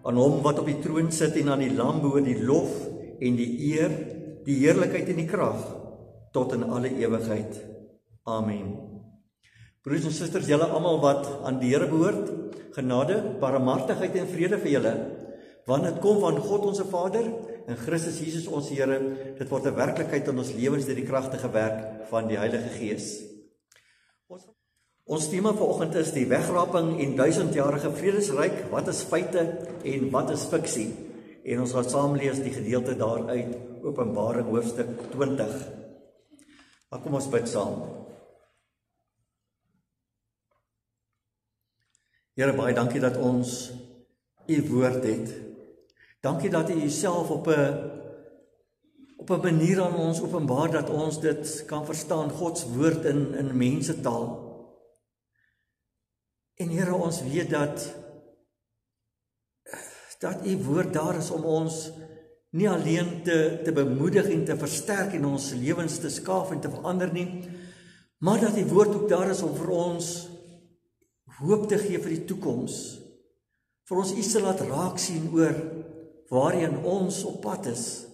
aan hom wat op die troon sit en aan die Lam behoort die lof en die eer, die heerlikheid en die krag, tot in alle ewigheid. Amen. Broers en susters, julle almal wat aan die Here behoort, genade, barmhartigheid en vrede vir julle, want dit kom van God ons Vader en Christus Jesus ons Here. Dit word 'n werklikheid in ons lewens deur die kragtige werk van die Heilige Gees. Ons tema vanoggend is die wegraping en 1000-jarige vredesryk. Wat is feite en wat is fiksie? En ons gaan saam lees die gedeelte daaruit, Openbaring hoofstuk 20. Maar kom ons bid saam. Here, baie dankie dat ons U woord het. Dankie dat U Uself op 'n manier aan ons openbaar dat ons dit kan verstaan, Gods woord in mensetaal. En Here, ons weet dat U woord daar is om ons nie alleen te bemoedig en te versterk en ons lewens te skaaf en te verander nie, maar dat U woord ook daar is om vir ons hoop te gee vir die toekoms, vir ons iets te laat raak sien oor waarheen ons op pad is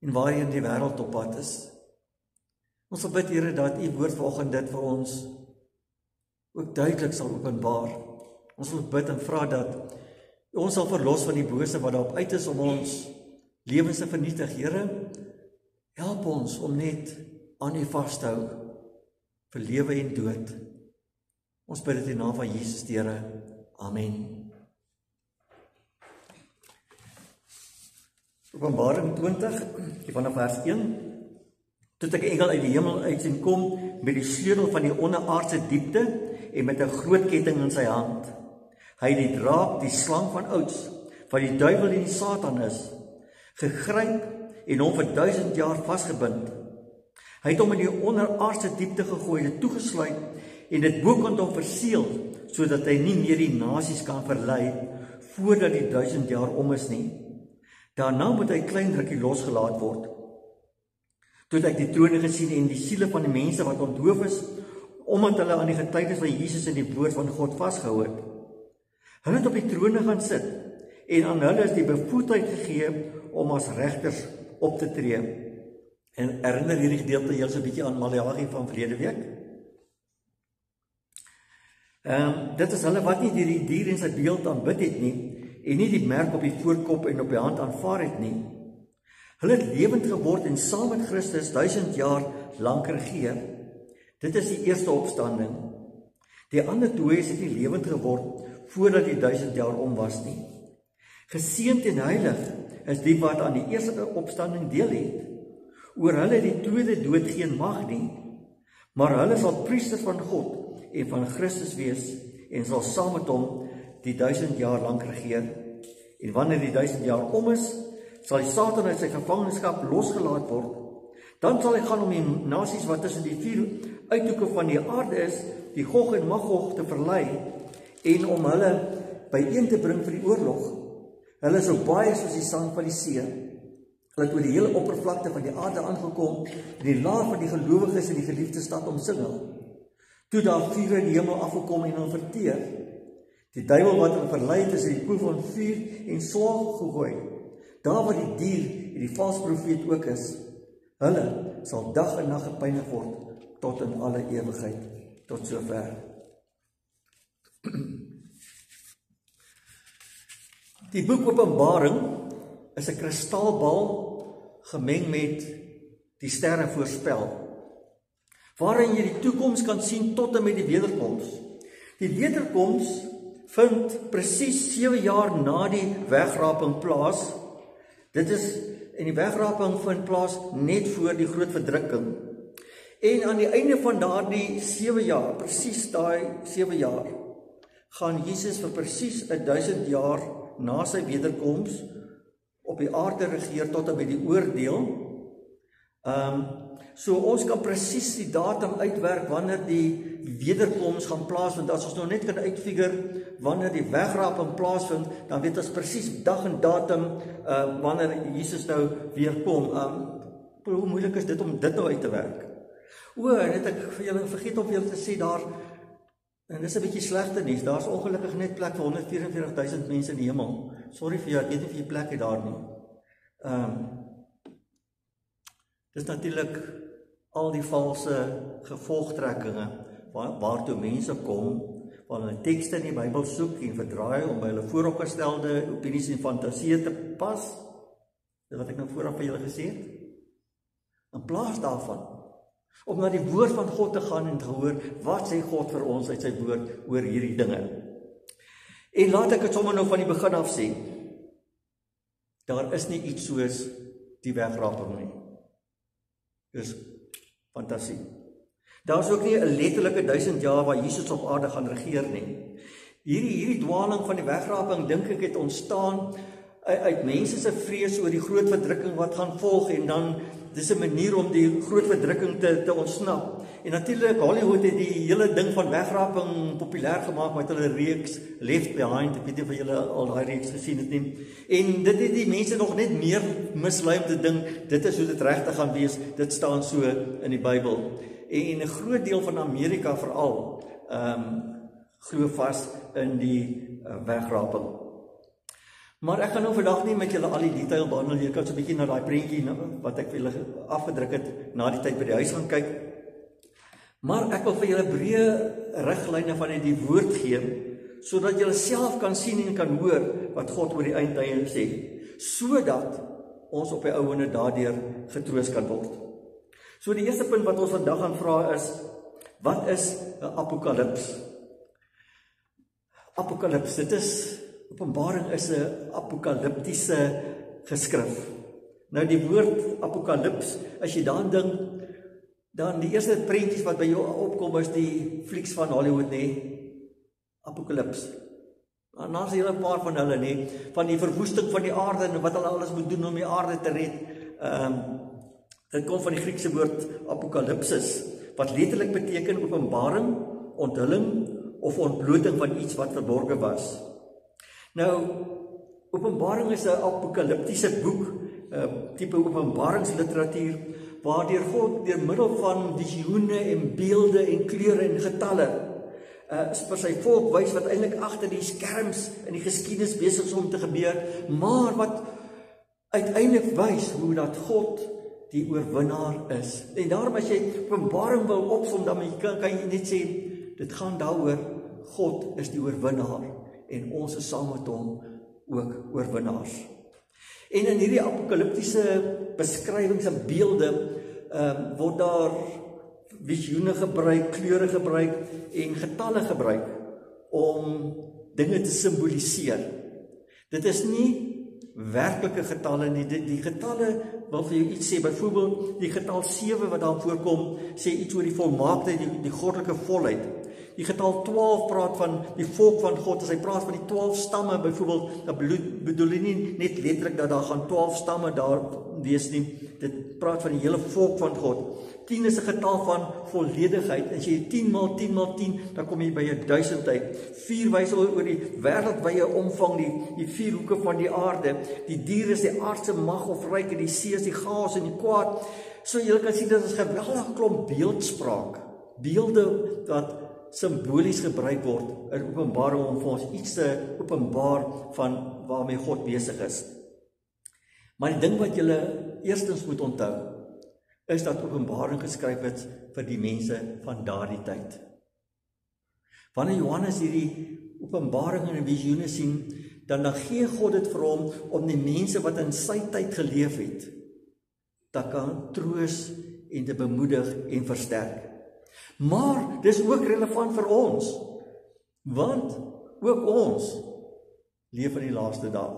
en waarheen die wêreld op pad is. Ons wil bid, Here, dat U woord vanoggend dit vir ons ook duidelik sal openbaar. Ons wil bid en vra dat ons sal verlos van die bose wat daarop uit is om ons lewens te vernietig. Here, help ons om net aan U vas te hou vir lewe en dood. Ons bid dit in die naam van Jesus, die Here. Amen. Openbaring 20, vanaf vers 1. Toe ek 'n engel uit die hemel uit sien kom met die sleutel van die onderaardse diepte en met 'n groot ketting in sy hand. Hy het die draak, die slang van ouds, wat die duiwel en die Satan is, gegryp en hom vir 1000 jaar vasgebind. Hy het hom in die onderaardse diepte gegooi, dit toegesluit en dit bokant hom verseël, sodat hy nie meer die nasies kan verlei voordat die 1000 jaar om is nie. Daarna moet hy klein rukkie losgelaat word. Toe het ek die trone gesien en die siele van die mense wat ontdoof is, omdat hulle aan die getuienis van Jesus en die woord van God vasgehou het. Hulle het op die trone gaan sit en aan hulle is die bevoegdheid gegee om as regters op te tree. En herinner hierdie gedeelte julle 'n bietjie aan Maleagi van verlede week? Dit is hulle wat nie die dier en sy beeld aanbid het nie, en nie die merk op die voorkop en op die hand aanvaar het nie. Hulle het lewend geword en saam met Christus 1000 jaar lank regeer. Dit is die eerste opstanding. Die ander dooies het nie lewend geword voordat die 1000 jaar om was nie. Geseënd en heilig is die wat aan die eerste opstanding deel het. Oor hulle die tweede dood geen mag nie, maar hulle sal priesters van God en van Christus wees en sal saam met hom die 1000 jaar lank regeer. En wanneer die 1000 jaar om is, sal die Satan uit sy gevangenskap losgelaat word. Dan sal hy gaan om die nasies wat tussen die 4 uithoeke van die aarde is, die Gog en Magog te verlei en om hulle byeen te bring vir die oorlog. Hulle is so baie soos die sand van die see. Hulle het oor die hele oppervlakte van die aarde aangekom en die laar van die gelowiges in die geliefde stad omsingel. Toe daar vuur in die hemel afgekom en hulle verteer. Die duiwel wat hulle verlei het is in die poel van vuur en swaal gegooi. Daar waar die dier en die valse profeet ook is. Hulle sal dag en nag gepynig word tot in alle ewigheid. Tot sover. Die boek Openbaring is 'n kristalbal gemeng met die sterre voorspel, waarin jy die toekoms kan sien tot en met die wederkoms. Die wederkoms vind presies 7 jaar na die wegraping plaas. Dit is, en die wegraping vind plaas net voor die groot verdrukking. En aan die einde van daardie 7 jaar, presies daai 7 jaar, gaan Jesus vir presies 1000 jaar na sy wederkoms op die aarde regeer tot en met die oordeel. So ons kan presies die datum uitwerk wanneer die wederkoms gaan plaasvind. As ons nou net kan uitfigure wanneer die wegraping plaasvind, dan weet ons presies dag en datum wanneer Jesus nou weer kom. Hoe moeilik is dit om dit nou uit te werk? Net ek vir julle vergeet om vir julle te sê daar En dis 'n bietjie slegte nuus. Daar's ongelukkig net plek vir 144.000 mense in die hemel. Sorry vir jou, ek weet nie of jy plek het daar nie. Dis natuurlik al die valse gevolgtrekkinge waartoe mense kom, waar hulle tekste in die Bybel soek en verdraai om by hulle vooropgestelde opinies en fantasieë te pas. Dis wat ek nou vooraf vir julle gesê het. In plaas daarvan, om na die woord van God te gaan en te hoor, wat sê God vir ons uit sy woord oor hierdie dinge. En laat ek het sommer nou van die begin af sê, daar is nie iets soos die wegraping nie. Dis fantasie. Daar is ook nie 'n letterlike 1000 jaar waar Jesus op aarde gaan regeer nie. Hierdie dwaling van die wegraping, dink ek, het ontstaan uit mense se vrees oor die groot verdrukking wat gaan volg, en dan dis 'n manier om die groot verdrukking te ontsnap. En natuurlik, Hollywood het die hele ding van wegraping populêr gemaak met hulle reeks Left Behind. Ek weet nie of julle al daai reeks gesien het nie. En dit het die mense nog net meer mislei om te dink, dit is hoe dit regtig gaan wees. Dit staan so in die Bybel. En 'n groot deel van Amerika veral glo vas in die wegraping. Maar ek gaan nou vandag nie met julle al die detail behandel. Jy kan so 'n bietjie na daai prentjie wat ek vir julle afgedruk het na die tyd by die huis gaan kyk. Maar ek wil vir julle breë riglyne van die woord gee, sodat julle self kan sien en kan hoor wat God oor die eindtye sê, sodat ons op die ou ene daardeur getroos kan word. So die eerste punt wat ons vandag gaan vra is, wat is 'n apokalips? Apokalips, dit is Openbaring is 'n apokaliptiese geskrif. Nou die woord apokalips, as jy daaraan dink, dan die eerste prentjies wat by jou opkom is die flieks van Hollywood, nee, apokalips. En dan is hier 'n paar van hulle, nee, van die verwoesting van die aarde en wat hulle alles moet doen om die aarde te red. Dit kom van die Griekse woord apokalipsis, wat letterlik beteken openbaring, onthulling of ontbloting van iets wat verborge was. Nou, Openbaring is 'n apokaliptiese boek, tipe openbaringsliteratuur, waardeur God deur middel van visioene en beelde en kleure en getalle vir sy volk wys wat eintlik agter die skerms in die geskiedenis besig is om te gebeur, maar wat uiteindelik wys hoe dat God die oorwinnaar is. En daarom as jy Openbaring wil opsom, dan kan jy net sê, dit gaan daaroor, God is die oorwinnaar. En ons is saam met hom ook oorwinnaars. En in hierdie apokaliptiese beskrywings en beelde word daar visioene gebruik, kleure gebruik en getalle gebruik om dinge te simboliseer. Dit is nie werklike getalle nie. Die getalle wil vir jou iets sê. Byvoorbeeld die getal 7 wat daar voorkom, sê iets oor die volmaaktheid, die goddelike volheid. Die getal 12 praat van die volk van God. As hy praat van die 12 stamme byvoorbeeld, dan bedoel hy nie net letterlik dat daar gaan 12 stamme daar wees nie. Dit praat van die hele volk van God. 10 is 'n getal van volledigheid. As jy 10 maal 10 maal 10, dan kom jy by 1000 uit. 4 wys oor die wêreldwye omvang, die 4 hoeke van die aarde. Die dier is die aardse mag of ryk, en die see is die chaos en die kwaad. So jy kan sien dat ons geweldig klomp beeldspraak, beelde wat simbolies gebruik word in Openbaring om vir ons iets te openbaar van waarmee God besig is. Maar die ding wat julle eerstens moet onthou, is dat Openbaring geskryf is vir die mense van daardie tyd. Wanneer Johannes hierdie openbaringe en visioene sien, dan gee God dit vir hom om die mense wat in sy tyd geleef het, te kan troos en te bemoedig en versterk. Maar dis ook relevant vir ons, want ook ons leef in die laaste dae.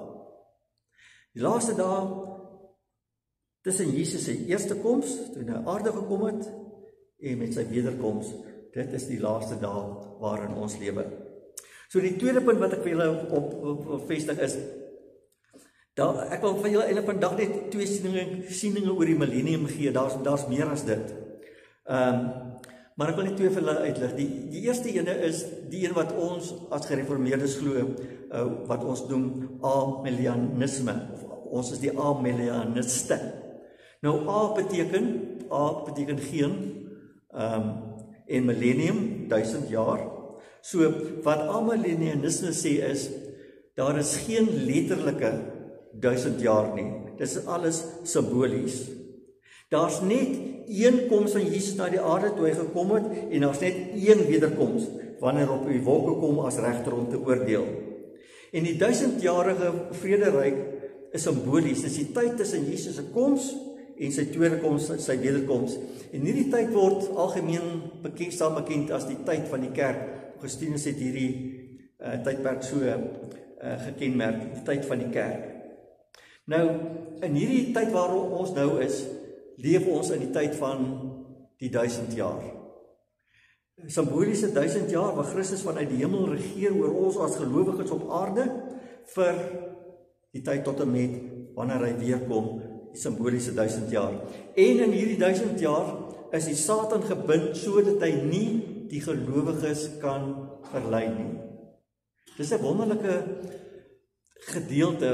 Die laaste dae tussen Jesus se eerste koms, toe hy na aarde gekom het, en met sy wederkoms, dit is die laaste dae waarin ons lewe. So die tweede punt wat ek vir julle op vestig is, ek wil vir julle eintlik vandag net 2 sieninge oor die millennium gee, daar's meer as dit. Maar ek wil net 2 vir julle uitlig. Die eerste ene is die een wat ons as gereformeerdes glo, wat ons noem amillennialisme, of ons is die amillennialiste. Nou A beteken geen, en millennium, 1000 jaar. So, wat amillennialisme sê is, daar is geen letterlike 1000 jaar nie. Dit is alles simbolies. Daar's net een koms van Jesus na die aarde toe hy gekom het, en daar's net een wederkoms, wanneer op die wolke kom as regter om te oordeel. En die 1000-jarige vrederyk is simbolies, dit is die tyd tussen Jesus se koms en sy tweede koms, sy wederkoms. En hierdie tyd word algemeen bekend as die tyd van die kerk. Augustinus het hierdie tydperk so gekenmerk, die tyd van die kerk. Nou, in hierdie tyd waarom ons nou is, leef ons in die tyd van die 1000 jaar. Simboliese 1000 jaar waar Christus vanuit die hemel regeer oor ons as gelowiges op aarde vir die tyd tot en met wanneer hy weer kom, die simboliese 1000 jaar. En in hierdie 1000 jaar is die Satan gebind sodat hy nie die gelowiges kan verlei nie. Dis 'n wonderlike gedeelte.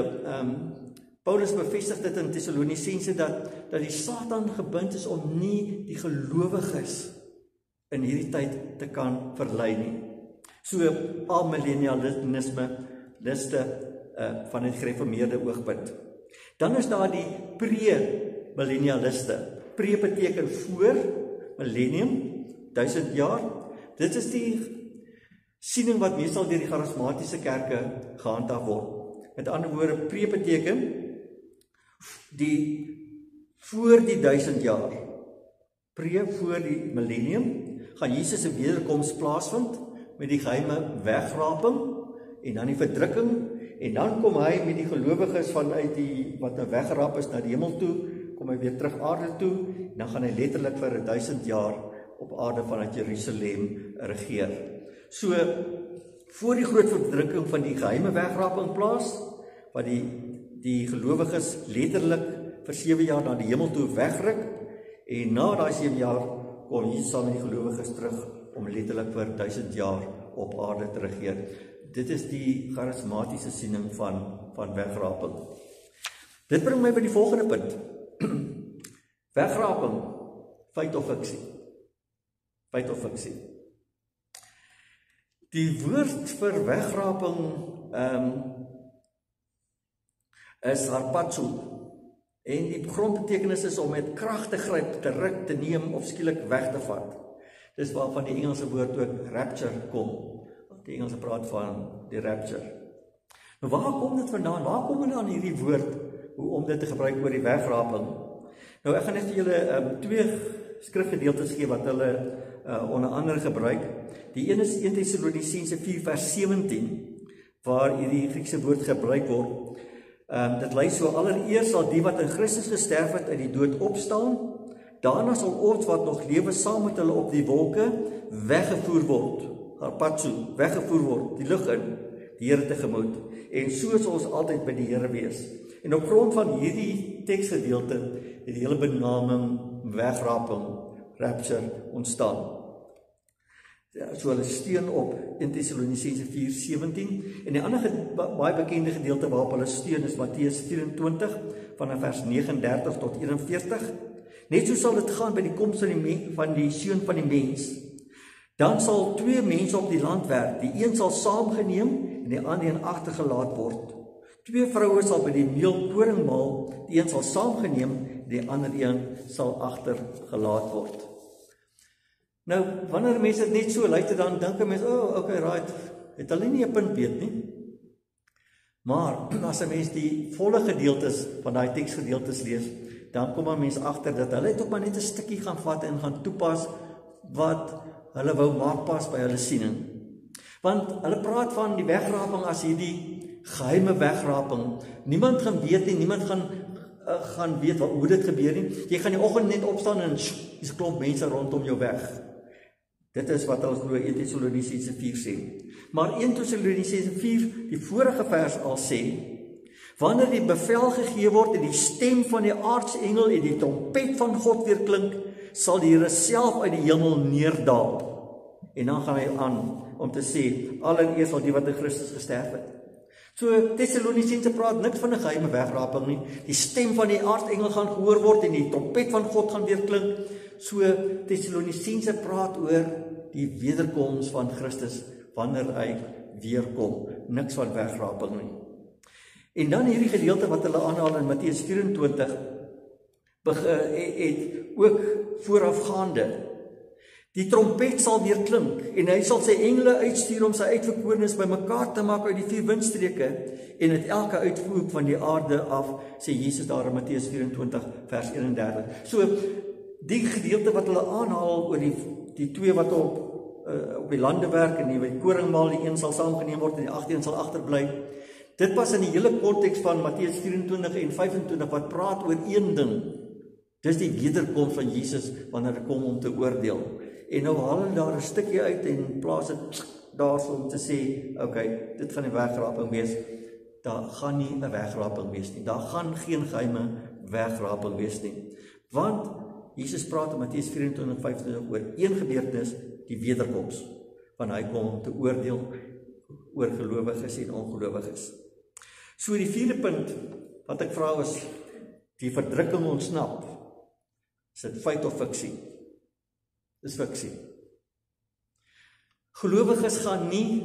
Paulus bevestig dit in Tessalonisense dat die Satan gebind is om nie die gelowiges in hierdie tyd te kan verlei nie. So amillennialisme liste van 'n gereformeerde oogpunt. Dan is daar die pre-millennialiste. Pre beteken voor, millennium, 1000 jaar. Dit is die siening wat meestal deur die charismatiese kerke gehandhaaf word. Met ander woorde, pre beteken die voor die 1000 jaar. Pre voor die millennium gaan Jesus se wederkoms plaasvind met die geheime wegraping en dan die verdrukking, en dan kom hy met die gelowiges vanuit die wat nou weggeraap is na die hemel toe, kom hy weer terug aarde toe, en dan gaan hy letterlik vir 1000 jaar op aarde vanuit Jerusalem regeer. So, voor die groot verdrukking van die geheime wegraping plaas, wat die gelowiges letterlik vir 7 jaar na die hemel toe wegruk, en na daai 7 jaar kom Jesus saam met die gelowiges terug om letterlik vir 1000 jaar op aarde te regeer. Dit is die charismatiese siening van wegraping. Dit bring my by die volgende punt. Wegraping, feit of fiksie? Feit of fiksie? Die woord vir wegraping is harpazo, en die grondbetekenis is om met krag te gryp, te ruk, te neem of skielik weg te vat. Dis waarvan die Engelse woord ook rapture kom. Die Engelse praat van die rapture. Nou waar kom dit vandaan? Waar kom dan hierdie woord om dit te gebruik oor die wegraping? Nou ek gaan net vir julle 2 skrifgedeeltes gee wat hulle onder andere gebruik. Die een is 1 Tessalonisense 4 vers 17 waar hierdie Griekse woord gebruik word. Dit lei so: allereers sal die wat in Christus gesterf het uit die dood opstaan, daarna sal ons wat nog lewe saam met hulle op die wolke weggevoer word. Harpazo, weggevoer word, die lug in, die Here tegemoet, en so sal ons altyd by die Here wees. En op grond van hierdie teksgedeelte het die hele benaming wegraping, rapture, ontstaan. So hulle steun op 1 Tessalonisense 4:17, en die ander baie bekende gedeelte waarop hulle steun is Matteus 24 vanaf vers 39 tot 41. Net so sal dit gaan by die koms van die seun van die mens. Dan sal 2 mense op die land werk, die een sal saamgeneem en die ander een agtergelaat word. 2 vroue sal by die meelkoring maal, die een sal saamgeneem, die ander een sal agtergelaat word. Nou, wanneer mense dit net so luister, dan dink 'n mens, okay, right, het hulle nie 'n punt weet nie. Maar as 'n mens die volle gedeeltes van daai teksgedeeltes lees, dan kom 'n mens agter dat hulle het ook maar net 'n stukkie gaan vat en gaan toepas wat hulle wou maak pas by hulle siening. Want hulle praat van die wegraping as hierdie geheime wegraping. Niemand gaan weet nie, niemand gaan weet hoe dit gebeur nie. Jy gaan die oggend net opstaan en hier's 'n klomp mense rondom jou weg. Dit is wat hulle glo 1 Tessalonisense 4 sê. Maar 1 Tessalonisense 4, die vorige vers al sê, wanneer die bevel gegee word en die stem van die aartsengel en die trompet van God weer klink, sal die Here self uit die hemel neerdaal. En dan gaan hy aan om te sê, allereers sal die wat in Christus gesterf het. So Tessalonisense praat niks van 'n geheime wegraping nie. Die stem van die aartsengel gaan gehoor word en die trompet van God gaan weer klink. So Tessalonisense praat oor die wederkoms van Christus wanneer hy weer kom. Niks van wegraping nie. En dan hierdie gedeelte wat hulle aanhaal in Matteus 24, het ook voorafgaande. Die trompet sal weer klink, en hy sal sy engele uitstuur om sy uitverkorenes bymekaar te maak uit die 4 windstreke, en uit elke uithoek van die aarde af, sê Jesus daar in Matteus 24 vers 31. So, die gedeelte wat hulle aanhaal oor die 2 wat op die lande werk, en die koringmaal, die een sal saamgeneem word, en die 8 sal agterbly. Dit was in die hele konteks van Matteus 24 en 25, wat praat oor een ding. Dis die wederkoms van Jesus, wanneer hy kom om te oordeel. En nou haal hulle daar 'n stukkie uit, en plaas dit daarso om te sê, okay, dit gaan 'n wegraping wees. Daar gaan nie 'n wegraping wees nie. Daar gaan geen geheime wegraping wees nie. Want Jesus praat in Matteus 24 en 25 oor een gebeurtenis, die wederkoms, wanneer hy kom om te oordeel oor gelowiges en ongelowiges. So die 4de punt wat ek vra is, die verdrukking ontsnap. Is dit feit of fiksie? Dis fiksie. Gelowiges gaan nie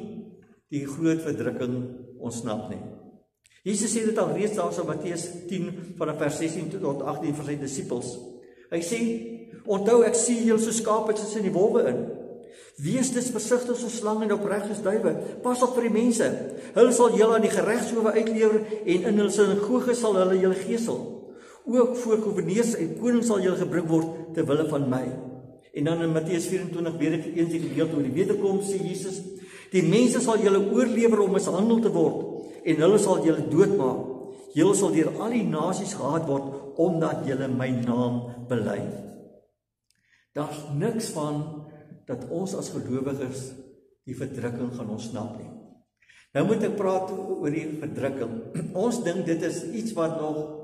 die groot verdrukking ontsnap nie. Jesus sê dit al reeds daar in Matteus 10 van vers 16 tot 18 vir sy disippels. Hy sê, onthou ek sien julle so skape tussen die wolwe in. Wees dus versigtig soos slange en opreg soos duwe. Pas op vir die mense. Hulle sal julle aan die geregshowe uitlewer en in hulle sinagoge sal hulle julle gesel. Ook voor goewerneurs en konings sal julle gebring word ter wille van my. En dan in Matteus 24 weer eens die gedeelte oor die wederkoms sê Jesus, die mense sal julle oorlewer om mishandel te word en hulle sal julle doodmaak. Julle sal deur al die nasies gehaat word omdat julle my naam bely. Daar's niks van dat ons as gelowiges die verdrukking gaan ontsnap nie. Nou moet ek praat oor die verdrukking. Ons dink dit is iets wat nog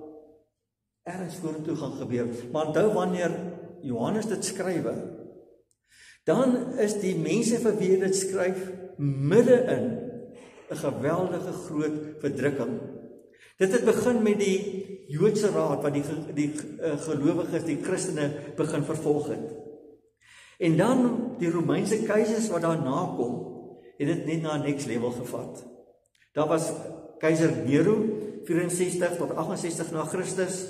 ergens vorentoe gaan gebeur. Maar onthou wanneer Johannes dit skrywe, dan is die mense vir wie dit skryf midde in 'n geweldige groot verdrukking. Dit het begin met die Joodse raad wat die gelowiges, die Christene begin vervolg het. En dan die Romeinse keisers wat daarna kom, het dit net na 'n next level gevat. Daar was keiser Nero 64 tot 68 na Christus.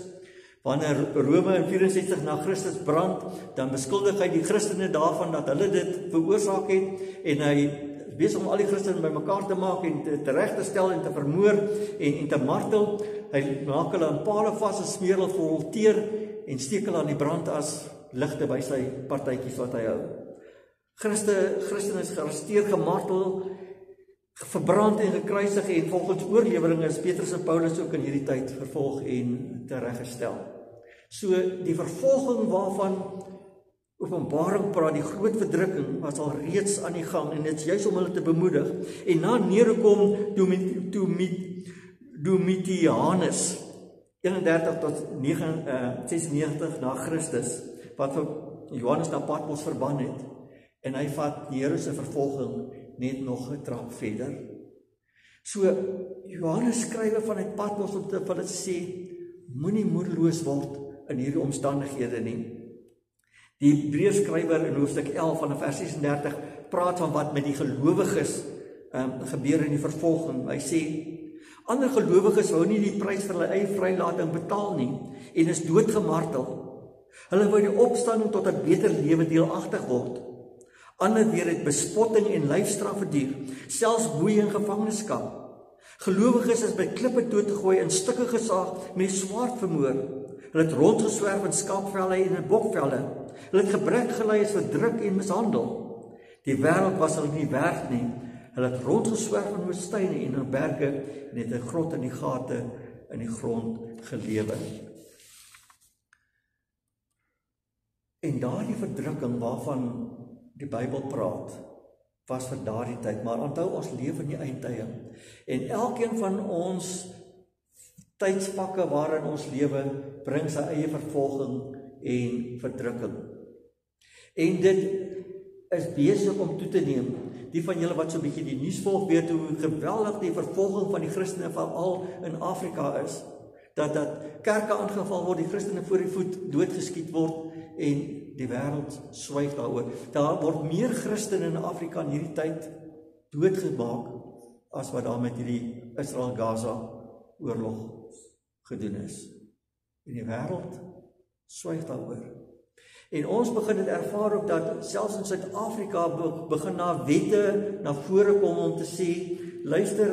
Wanneer Rome in 64 na Christus brand, dan beskuldig hy die Christene daarvan dat hulle dit veroorsaak het, en hy besig om al die Christene bymekaar te maak en te reg te stel en te vermoor en te martel. Hy maak hulle aan pale vas en smeer hulle vol teer en steek hulle aan die brandas ligte by sy partytjies wat hy hou. Christene is gearresteer, gemartel, verbrand en gekruisig, en volgens oorlewering is Petrus en Paulus ook in hierdie tyd vervolg en tereggestel. So die vervolging waarvan Openbaring praat, die groot verdrukking, was al reeds aan die gang, en dit is juist om hulle te bemoedig. En na Nero kom Domitianus 31 tot 96 na Christus, wat vir Johannes na Patmos verban het, en hy vat Nero se vervolging net nog 'n trap verder. So Johannes skrywe vanuit Patmos om te hulle sê, moenie moedeloos word in hierdie omstandighede nie. Die Hebreërskrywer in hoofstuk 11 van vers 36 praat van wat met die gelowiges gebeur in die vervolging. Hy sê, ander gelowiges wou nie die prys vir hulle eie vrylating betaal nie en is doodgemartel. Hulle wou die opstanding tot 'n beter lewe deelagtig word. Ander weer het bespotting en lyfstraf verduur, selfs boeie en gevangenskap. Gelowiges is by klippe dood gegooi, in stukke gesaag, met swaard vermoor. Hulle het rondgeswerf in skaapvelle en in bokvelle. Hulle het gebrek gelei, is verdruk en mishandel. Die wêreld was hulle nie werd nie. Hulle het rondgeswerf in woestyne en in berge en het 'n grot in die gate in die grond gelewe. En daardie verdrukking waarvan die Bybel praat, was vir daardie tyd, maar onthou ons leef in die eindtye. En elkeen van ons tydspakke waarin ons lewe, bring sy eie vervolging en verdrukking. En dit is besig om toe te neem. Die van julle wat so 'n bietjie die nuus volg, weet hoe geweldig die vervolging van die Christene veral in Afrika is. Dat kerke aangeval word, die Christene voor die voet doodgeskiet word en die wêreld swyg daaroor. Daar word meer Christene in Afrika in hierdie tyd doodgemaak as wat daar met hierdie Israel-Gaza oorlog gedoen is. En die wêreld swyg daaroor. En ons begin dit ervaar ook dat selfs in Suid-Afrika begin wette na vore kom om te sê, luister,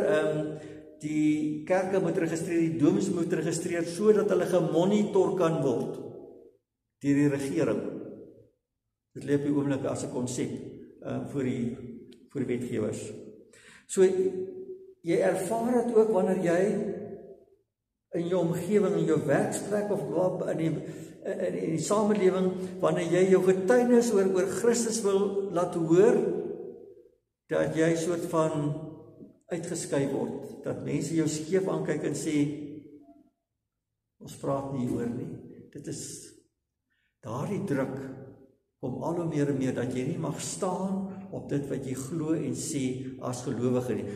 die kerke moet registreer, die domes moet registreer, sodat hulle gemonitor kan word deur die regering. Dit lê op die oomblik as 'n konsep vir die wetgewers. So, jy ervaar dit ook wanneer jy in jou omgewing, in jou werksplek of in die samelewing, wanneer jy jou getuienis oor Christus wil laat hoor, dat jy soort van uitgeskei word, dat mense jou skeef aankyk en sê, ons praat nie oor nie. Dit is daardie druk om al hoe meer en meer, dat jy nie mag staan op dit wat jy glo en sê as gelowige nie.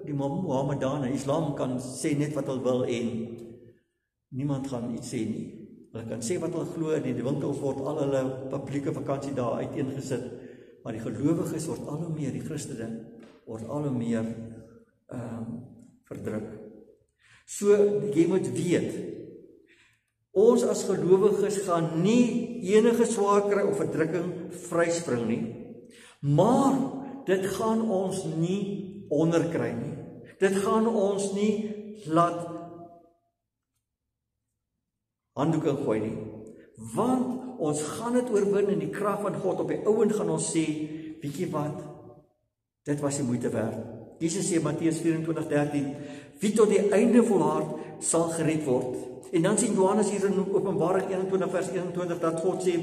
Die Mohammedane, Islam kan sê net wat hulle wil en niemand gaan iets sê nie. Hulle kan sê wat hulle glo en in die winkels word al hulle publieke vakansie daar uiteengesit, maar die gelowiges word al hoe meer, die Christene word al hoe meer verdruk. So, jy moet weet, ons as gelowiges gaan nie enige swaar kry of verdrukking vryspring nie, maar dit gaan ons nie onderkry nie. Dit gaan ons nie laat handdoeke gooi nie, want ons gaan dit oorwin in die krag van God. Op die ouend gaan ons sê, weet jy wat, dit was die moeite werd. Jesus sê Matteus 24:13, wie tot die einde volhard sal gered word. En dan sien Johannes hier in Openbaring 21 vers 21 dat God sê,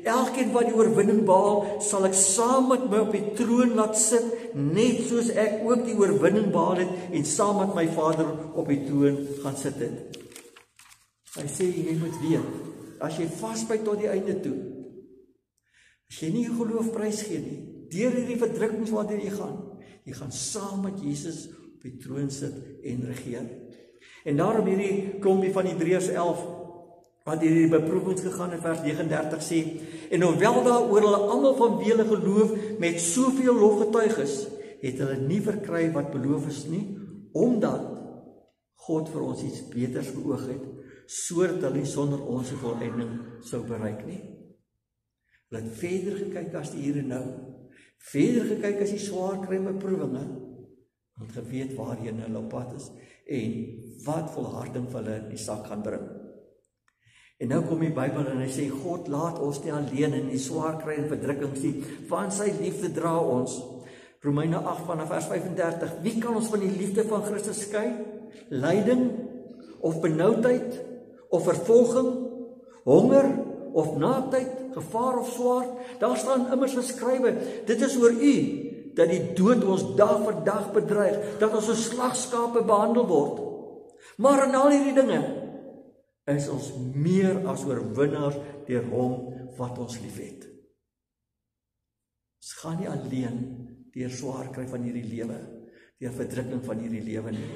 elkeen wat die oorwinning behaal, sal ek saam met my op die troon laat sit, net soos ek ook die oorwinning behaal het en saam met my Vader op die troon gaan sit het. Hy sê, jy moet weet, as jy vasbyt tot die einde toe, as jy nie jou geloof prys gee nie, deur hierdie verdrukkings waardeur jy gaan saam met Jesus op die troon sit en regeer. En daarom hierdie klompie van Hebreërs 11, wat hierdie beproewings gegaan in vers 39 sê, en hoewel daar oor hulle almal van wie hulle geloof met soveel lof getuig is, het hulle nie verkry wat beloof is nie, omdat God vir ons iets beters beoog het, sodat hulle sonder ons die volleinding sou bereik nie. Hulle het verder gekyk as die hier en nou, verder gekyk as die swaar kry beproewinge, want geweet waarheen hulle op pad is, en wat volharding vir hulle in die sak gaan bring. En nou kom die Bybel en hy sê, God laat ons nie alleen in die swaar kry en verdrukkings nie, want sy liefde dra ons. Romeine 8 vanaf vers 35, wie kan ons van die liefde van Christus skei? Lyding, of benoudheid, of vervolging, honger, of naaktheid, gevaar of swaard? Daar staan immers geskrywe, dit is oor u, dat die dood ons dag vir dag bedreig, dat ons as slagskape behandel word. Maar in al hierdie dinge is ons meer as oorwinnaars deur hom wat ons liefhet. Ons gaan nie alleen deur swaar kry van hierdie lewe, deur verdrukking van hierdie lewe nie.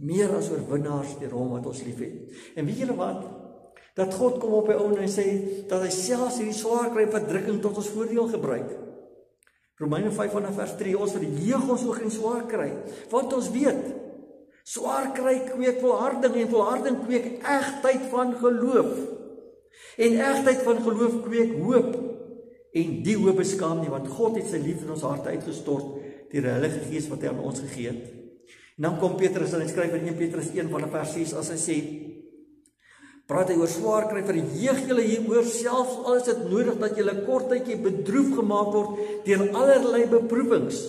Meer as oorwinnaars deur hom wat ons liefhet. En weet julle wat? Dat God kom op die ou en sê dat hy selfs hierdie swaar kry verdrukking tot ons voordeel gebruik. Romeine 5 vanaf vers 3, ons verheug ons ook in swaar kry, want ons weet, swaar kry kweek volharding, en volharding kweek egtheid van geloof, en egtheid van geloof kweek hoop, en die hoop beskaam nie, want God het sy liefde in ons harte uitgestort, deur die Heilige Gees wat hy aan ons gegee het. En dan kom Petrus en hy skryf in 1 Petrus 1 vanaf vers 6, as hy sê, praat hy oor swaar kry, verheug julle hieroor, selfs al is dit nodig dat julle kort tydjie bedroef gemaak word deur allerlei beproewings,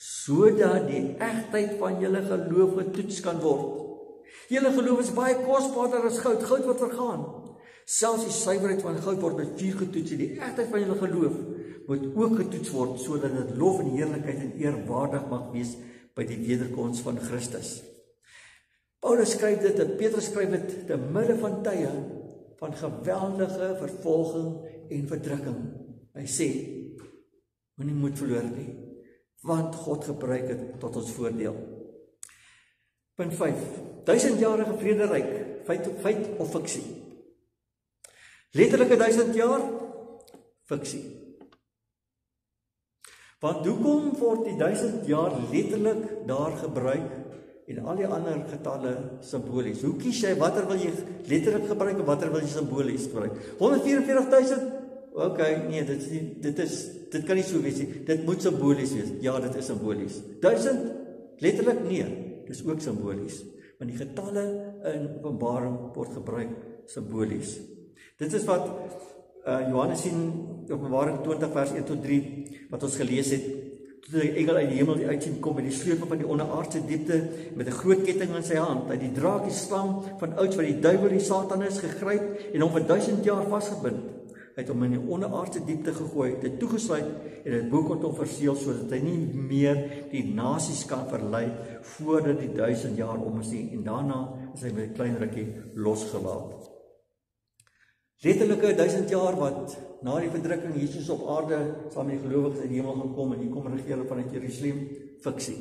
sodat die egtheid van julle geloof getoets kan word. Julle geloof is baie kosbaarder as goud, goud wat vergaan. Selfs die suiwerheid van goud word met vuur getoets, en die egtheid van julle geloof moet ook getoets word, sodat dit lof en heerlikheid en eer waardig mag wees by die wederkoms van Christus. Paulus skryf dit, en Petrus skryf dit te midde van tye van geweldige vervolging en verdrukking. Hy sê, moenie moed verloor nie, want God gebruik dit tot ons voordeel. Punt 5. 1000-jarige vrederyk, feit of fiksie? Letterlike 1000 jaar, fiksie. Want hoekom word die 1000 jaar letterlik daar gebruik en al die ander getalle simbolies? Hoe kies jy, watter wil jy letterlik gebruik en watter wil jy simbolies gebruik? 144.000? Ok, nee, dit kan nie so wees nie. Dit moet simbolies wees. Ja, dit is simbolies. 1000? Letterlik? Nee, dit is ook simbolies. Want die getalle in Openbaring word gebruik simbolies. Dit is wat Johannes sien, Openbaring 20 vers 1 tot 3, wat ons gelees het, toe die engel uit die hemel uitsien kom met die sleutel van die onderaardse diepte, met 'n groot ketting in sy hand, hy die draak, die slang van ouds wat die duiwel, die Satan is, gegryp en hom vir 1000 jaar vasgebind. Hy het hom in die onderaardse diepte gegooi, dit toegesluit en dit boek het hom verseël, sodat hy nie meer die nasies kan verlei voordat die 1000 jaar om is nie, en daarna is hy met 'n klein rukkie losgelaat. Letterlike 1000 jaar wat na die verdrukking Jesus op aarde saam met die gelowiges uit die hemel gaan kom en hier kom regeer vanuit Jerusalem, fiksie.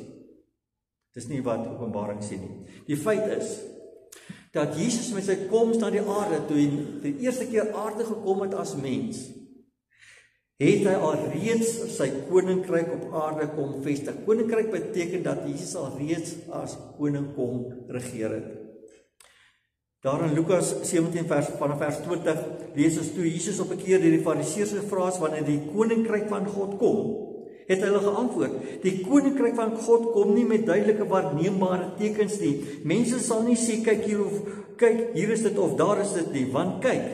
Dis nie wat Openbaring sê nie. Die feit is dat Jesus met sy koms na die aarde, toe hy die eerste keer aarde gekom het as mens, het hy alreeds sy koninkryk op aarde kom vestig. Koninkryk beteken dat Jesus alreeds as koning kom regeer het. Daar in Lukas 17 vanaf vers 20 lees ons toe Jesus op 'n keer deur die Fariseërs gevra is wanneer die koninkryk van God kom, het hulle geantwoord: die koninkryk van God kom nie met duidelike waarneembare tekens nie. Mense sal nie sê kyk hier of kyk hier is dit of daar is dit nie, want kyk,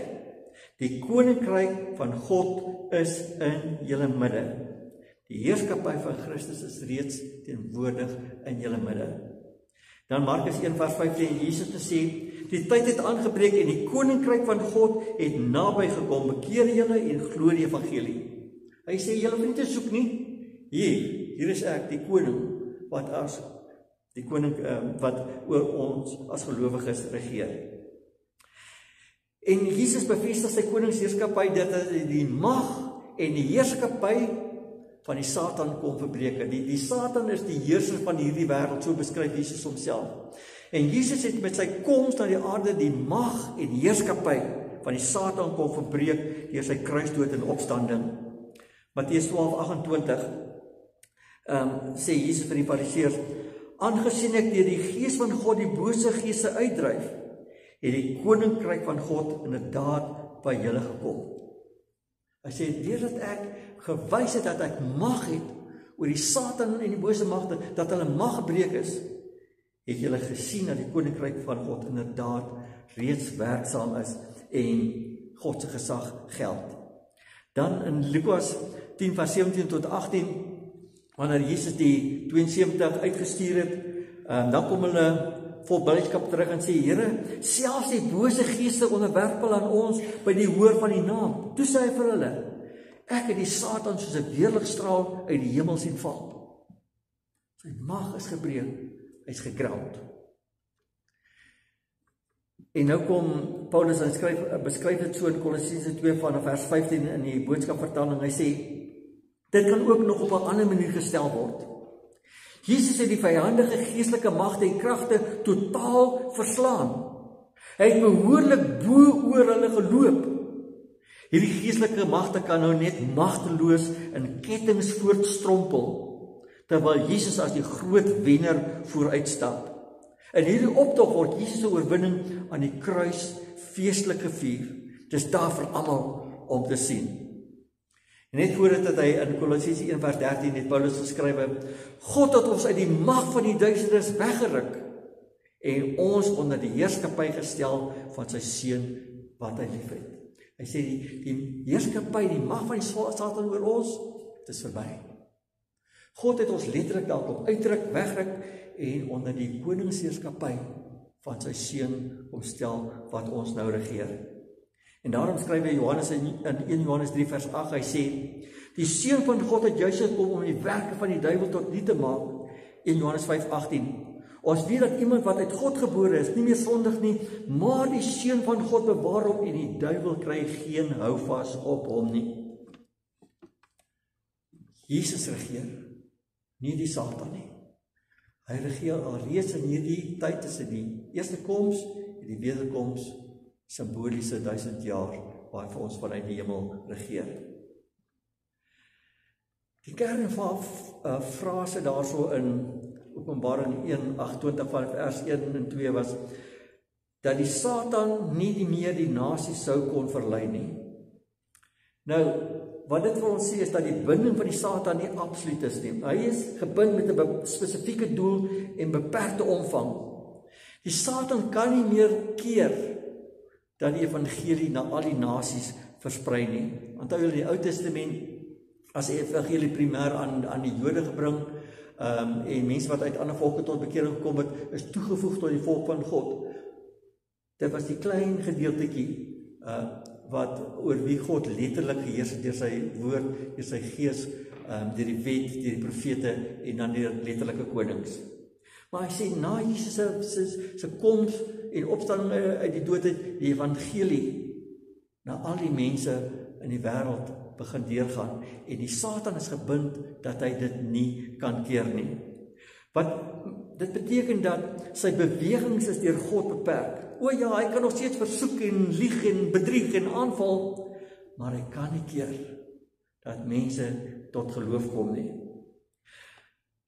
die koninkryk van God is in julle midde. Die heerskappy van Christus is reeds teenwoordig in julle midde. Dan Markus 1 vers 15 en Jesus gesê: die tyd het aangebreek en die koninkryk van God het naby gekom. Bekeer julle en glo die evangelie. Hy sê julle hoef nie te soek nie. Hier is ek, die koning wat oor ons as gelowiges regeer. En Jesus bevestig sy koningsheerskappy dat hy die mag en die heerskappy van die Satan kom verbreek. Die Satan is die heerser van hierdie wêreld, so beskryf Jesus homself. En Jesus het met sy koms na die aarde die mag en heerskappy van die Satan kom verbreek deur sy kruisdood en opstanding. Matteus 12:28 sê Jesus vir die Fariseërs: aangesien ek deur die Gees van God die bose geeste uitdryf, het die koninkryk van God inderdaad by julle gekom. Hy sê deurdat ek gewys het dat ek mag het oor die Satan en die bose magte, dat hulle mag gebreek is, het julle gesien dat die koninkryk van God inderdaad reeds werksaam is en God se gesag geld. Dan in Lukas 10 vers 17 tot 18, wanneer Jesus die 72 uitgestuur het, dan kom hulle vol blydskap terug en sê: Here, selfs die bose geeste onderwerp hulle aan ons by die hoor van die naam. Toe sê hy vir hulle: ek het die Satan soos 'n weerligstraal uit die hemel sien val. Sy mag is gebreek, hy's geground. En nou kom Paulus en beskryf dit so in Kolossense 2 vanaf vers 15 in die boodskapvertaling. Hy sê: dit kan ook nog op 'n ander manier gestel word. Jesus het die vyandige geestelike magte en kragte totaal verslaan. Hy het behoorlik bo oor hulle geloop. Hierdie geestelike magte kan nou net magteloos in kettinge voortstrompel, terwyl Jesus as die groot wenner vooruitstap. In hierdie optog word Jesus se oorwinning aan die kruis feestelik gevier. Dis daar vir almal om te sien. En net voordat het hy in Kolossense 1 vers 13 het Paulus geskrywe: God het ons uit die mag van die duisternis weggeruk en ons onder die heerskappy gestel van sy seun wat hy liefhet. Hy sê die heerskappy, die mag van die Satan oor ons, dit is verby. God het ons letterlik daar kom uitdruk, wegruk en onder die koningsheerskappy van sy seun omstel wat ons nou regeer. En daarom skryf hy Johannes in 1 Johannes 3 vers 8, hy sê: die seun van God het juis gekom om die werke van die duiwel tot nul te maak. 1 Johannes 5:18. Ons weet dat iemand wat uit God gebore is, nie meer sondig nie, maar die seun van God bewaar hom en die duiwel kry geen houvas op hom nie. Jesus regeer, nie die Satan nie. Hy regeer alreeds in hierdie tyd tussen die eerste koms en die wederkoms, simboliese 1000 jaar waar vir ons vanuit die hemel regeer. Die kern van frase daarso in Openbaring 1:28 van vers 1 en 2 was, dat die Satan nie meer die nasies sou kon verlei nie. Nou, wat dit vir ons sê is dat die binding van die Satan nie absoluut is nie. Hy is gebind met 'n spesifieke doel en beperkte omvang. Die Satan kan nie meer keer dat die evangelie na al die nasies versprei nie. Onthou julle die Ou Testament, as die evangelie primêr aan die Jode gebring, en mense wat uit ander volke tot bekering gekom het, is toegevoeg tot die volk van God. Dit was die klein gedeeltetjie wat oor wie God letterlik geheers het deur sy woord, deur sy gees, deur die wet, deur die profete en dan deur letterlike konings. Maar hy sê, na Jesus se koms en opstanding uit die doodheid, die evangelie na al die mense in die wêreld begin deurgaan, en die Satan is gebind dat hy dit nie kan keer nie. Dit beteken dat sy bewegings is deur God beperk. O ja, hy kan nog steeds versoek en lieg en bedrieg en aanval, maar hy kan nie keer dat mense tot geloof kom nie.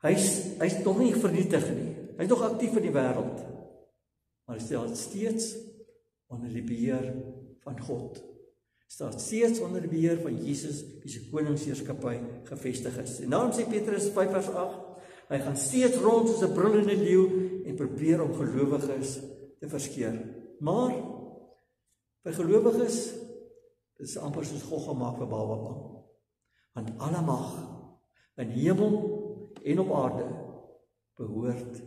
Hy's nog nie vernietig nie. Hy's nog aktief in die wêreld, maar hy staan steeds onder die beheer van God. Staat steeds onder die beheer van Jesus, wie se koningsheerskappy gevestig is. En daarom sê Petrus 5 vers 8, hy gaan steeds rond soos 'n brullende leeu en probeer om gelowiges te verskeer. Maar by gelowiges, dit is amper soos God gemaak vir Babel. Want alle mag in hemel en op aarde behoort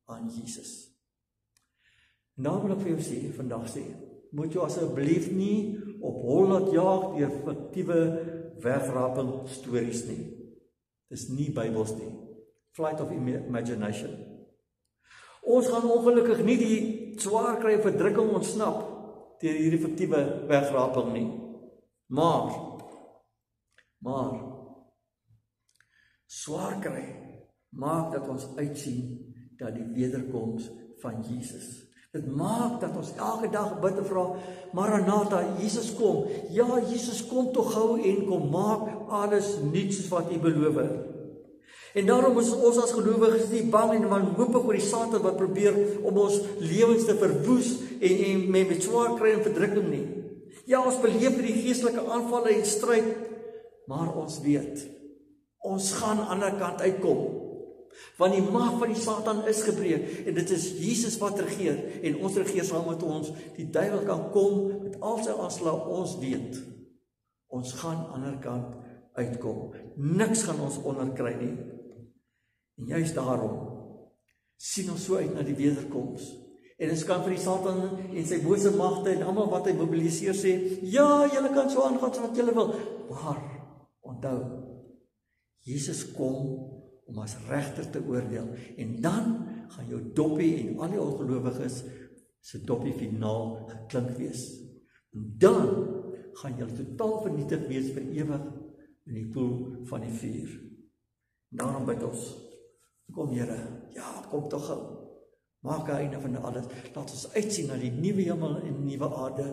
aan Jesus. En daarom wil ek vir jou sê, vandag sê, moet jy asseblief nie op hol laat jaag deur fiktiewe wegraping stories nie. Dis nie Bybels nie. Flight of imagination. Ons gaan ongelukkig nie die swaar kry en verdrukking ontsnap deur hierdie fiktiewe wegraping nie. Maar swaar kry maak dat ons uitsien dat die wederkoms van Jesus. Dit maak dat ons elke dag bid en vra, Maranatha, Jesus kom. Ja, Jesus kom tog gou en kom maak alles nuut soos wat U beloof. En daarom is ons as gelowiges nie bang en wanhoopig oor die Satan wat probeer om ons lewens te verwoes en met swaar kry en verdrukking nie. Ja, ons beleef die geestelike aanvalle en stryd, maar ons weet, ons gaan aan die ander kant uitkom. Want die mag van die Satan is gebreek, en dit is Jesus wat regeer, en ons regeer saam met ons. Die duiwel kan kom met al sy aanslag, ons weet, ons gaan aan die ander kant uitkom. Niks gaan ons onderkry nie. En juist daarom sien ons so uit na die wederkoms. En ons kan vir die Satan en sy bose magte en almal wat hy mobiliseer sê, ja, julle kan so aangaan so wat julle wil. Maar onthou, Jesus kom om as regter te oordeel. En dan gaan jou doppie en al die ongelowiges se doppie finaal geklink wees. En dan gaan jy totaal vernietig wees vir ewig in die poel van die vuur. En daarom bid ons, kom Here, ja, kom tog gou. Maak 'n einde van alles. Laat ons uitsien na die nuwe hemel en nuwe aarde,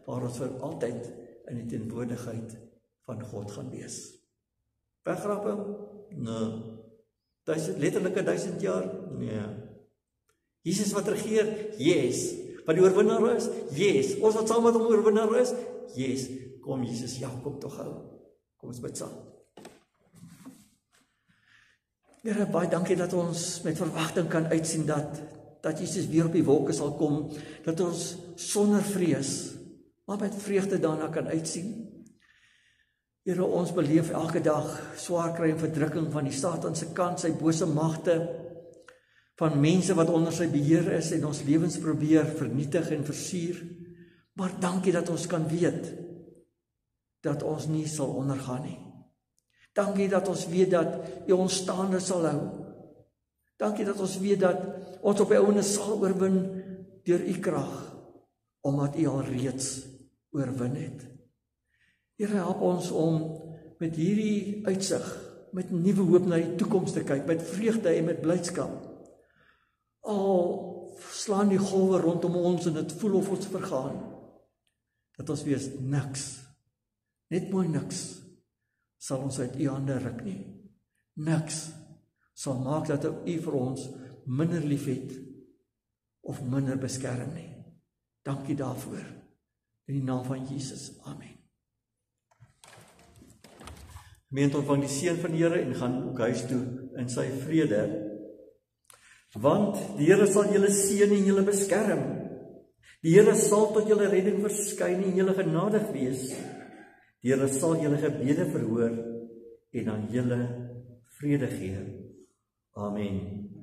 waar ons vir altyd in die teenwoordigheid van God gaan wees. Wegraping? Nee. Letterlike 1000 jaar? Nee. Jesus wat regeer? Yes. Wat die oorwinnaar is? Yes. Ons wat saam met hom oorwinnaar is? Yes. Kom Jesus, ja, kom tog gou. Kom ons bid saam. Here, baie dankie dat ons met verwagting kan uitsien dat Jesus weer op die wolke sal kom, dat ons sonder vrees, maar met vreugde daarna kan uitsien. Here, ons beleef elke dag swaar kry en verdrukking van die Satan se kant, sy bose magte, van mense wat onder sy beheer is en ons lewens probeer vernietig en versuur. Maar dankie dat ons kan weet dat ons nie sal ondergaan nie. Dankie dat ons weet dat U ons staande sal hou. Dankie dat ons weet dat ons op die ouene sal oorwin deur U krag, omdat U al reeds oorwin het. Here, help ons om met hierdie uitsig, met nuwe hoop na die toekoms te kyk, met vreugde en met blydskap. Al slaan die golwe rondom ons en dit voel of ons vergaan, dat ons weet niks, net mooi niks, sal ons uit U hande ruk nie. niks sal maak dat U vir ons minder lief het of minder beskerm nie. Dankie daarvoor. In die naam van Jesus. Amen. Gemeente, ontvang die seën van die Here en gaan ook huis toe in sy vrede. Want die Here sal julle seën en julle beskerm. Die Here sal tot julle redding verskyn en julle genadig wees. Die Here sal julle gebede verhoor en aan julle vrede gee. Amen.